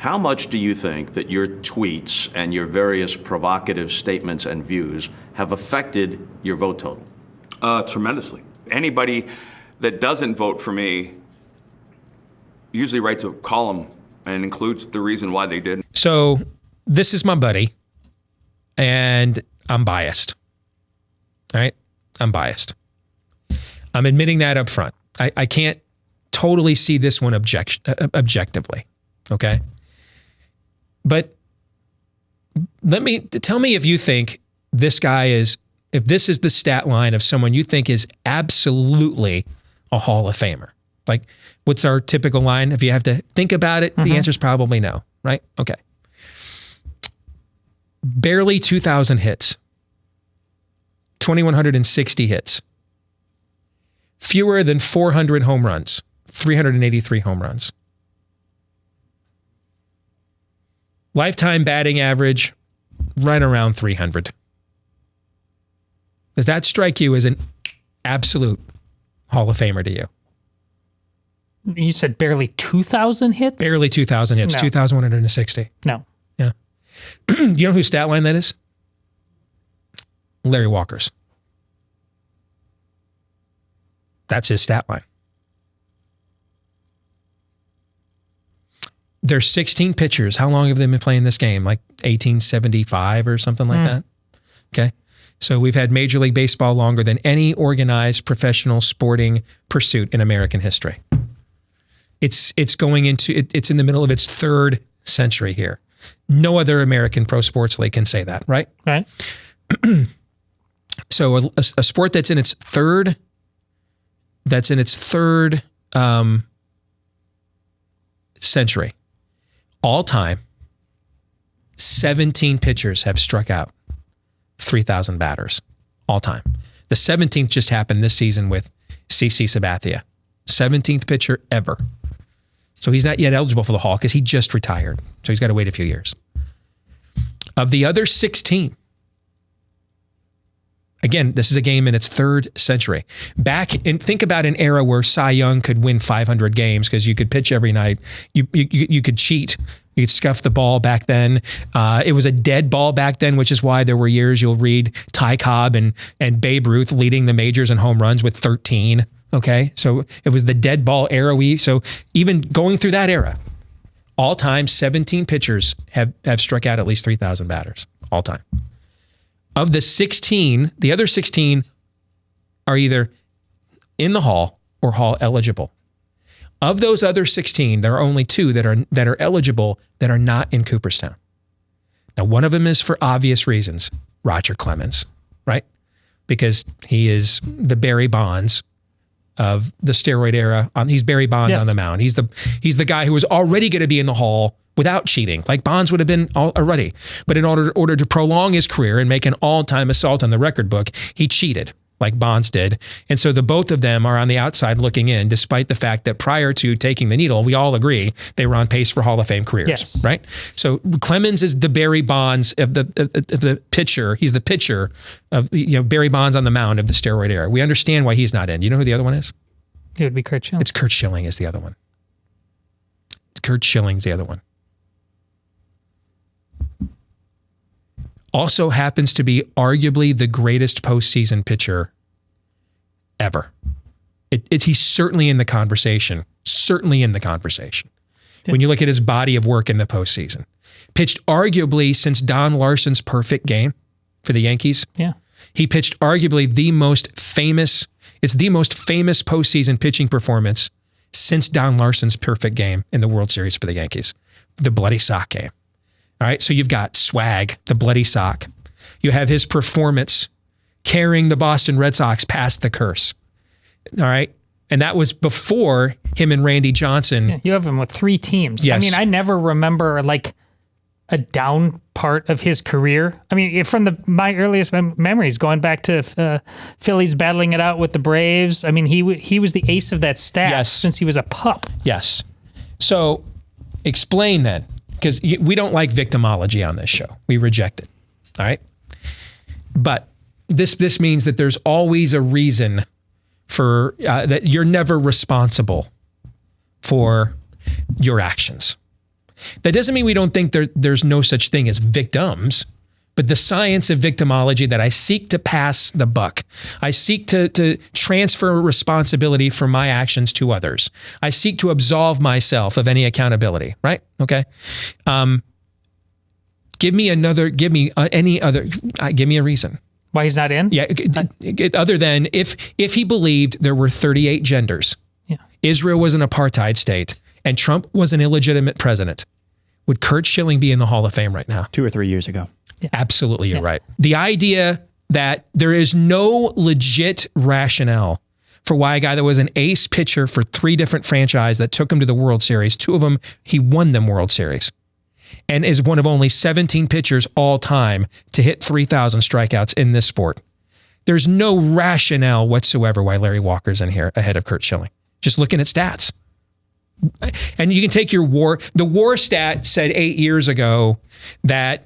How much do you think that your tweets and your various provocative statements and views have affected your vote total? Tremendously. Anybody that doesn't vote for me usually writes a column and includes the reason why they didn't. So this is my buddy, and I'm biased. All right? I'm biased. I'm admitting that up front. I can't totally see this one objectively, okay? But tell me if you think this guy is, if this is the stat line of someone you think is absolutely a Hall of Famer. Like, what's our typical line? If you have to think about it, the answer is probably no, right? Okay. Barely 2,000 hits. 2,160 hits. Fewer than 400 home runs. 383 home runs. Lifetime batting average, right around 300. Does that strike you as an absolute Hall of Famer to you? You said barely 2,000 hits? Barely 2,000 hits, No. 2,160. No. Yeah. You know whose stat line that is? Larry Walker's. That's his stat line. There's 16 pitchers. How long have they been playing this game? Like 1875 or something like that? Okay. So we've had Major League Baseball longer than any organized professional sporting pursuit in American history. It's going into, it's in the middle of its third century here. No other American pro sports league can say that, right? Right. So a sport that's in its third century, all time, 17 pitchers have struck out 3,000 batters, all time. The 17th just happened this season with CC Sabathia. 17th pitcher ever. So he's not yet eligible for the Hall because he just retired. So he's got to wait a few years. Of the other 16, again, this is a game in its third century. Back and think about an era where Cy Young could win 500 games because you could pitch every night. You could cheat. You could scuff the ball back then. It was a dead ball back then, which is why there were years you'll read Ty Cobb and Babe Ruth leading the majors in home runs with 13. Okay, so it was the dead ball era. So even going through that era, all time 17 pitchers have struck out at least 3,000 batters all time. Of the 16, the other 16 are either in the Hall or Hall eligible. Of those other 16, there are only 2 that are eligible that are not in Cooperstown. Now, one of them is for obvious reasons, Roger Clemens, right? Because he is the Barry Bonds of the steroid era. He's Barry Bonds on the mound. He's the guy who was already going to be in the Hall without cheating, like Bonds would have been already. But in order to prolong his career and make an all-time assault on the record book, he cheated, like Bonds did. And so the both of them are on the outside looking in, despite the fact that prior to taking the needle, we all agree they were on pace for Hall of Fame careers. Yes. Right? So Clemens is the Barry Bonds of the pitcher. He's the pitcher of Barry Bonds on the mound of the steroid era. We understand why he's not in. You know who the other one is? It would be Curt Schilling. It's Curt Schilling is the other one. Curt Schilling's the other one. Also happens to be arguably the greatest postseason pitcher ever. He's certainly in the conversation. Certainly in the conversation. Yeah. When you look at his body of work in the postseason. Pitched arguably since Don Larsen's perfect game for the Yankees. Yeah. He pitched arguably the most famous postseason pitching performance since Don Larsen's perfect game in the World Series for the Yankees. The bloody sock game. All right, so you've got swag, the bloody sock. You have his performance carrying the Boston Red Sox past the curse. All right, and that was before him and Randy Johnson. Yeah, you have him with 3 teams. Yes. I mean, I never remember like a down part of his career. I mean, from my earliest memories, going back to Phillies battling it out with the Braves. I mean, he was the ace of that staff since he was a pup. Yes. So explain then. Because we don't like victimology on this show. We reject it. All right? But this means that there's always a reason for that you're never responsible for your actions. That doesn't mean we don't think there's no such thing as victims, but the science of victimology that I seek to pass the buck. I seek to transfer responsibility for my actions to others. I seek to absolve myself of any accountability, right? Okay. Give me a reason. Why he's not in? Yeah. Other than if he believed there were 38 genders, Israel was an apartheid state, and Trump was an illegitimate president, would Curt Schilling be in the Hall of Fame right now? 2 or 3 years ago. Yeah. Absolutely, you're right. The idea that there is no legit rationale for why a guy that was an ace pitcher for 3 different franchises that took him to the World Series, 2 of them, he won them World Series, and is one of only 17 pitchers all time to hit 3,000 strikeouts in this sport. There's no rationale whatsoever why Larry Walker's in here ahead of Curt Schilling. Just looking at stats. And you can take the war stat said 8 years ago that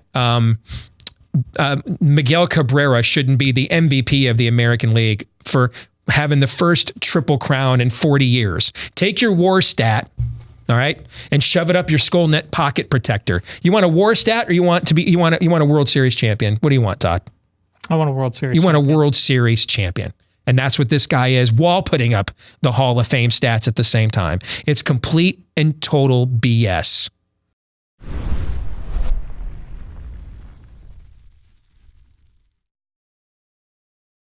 Miguel Cabrera shouldn't be the MVP of the American League for having the first triple crown in 40 years. Take your war stat, all right, and shove it up your skull net pocket protector. You want a war stat, or you want a World Series champion? What do you want, Todd? I want a World Series. You want a World Series champion. And that's what this guy is, while putting up the Hall of Fame stats at the same time. It's complete and total BS.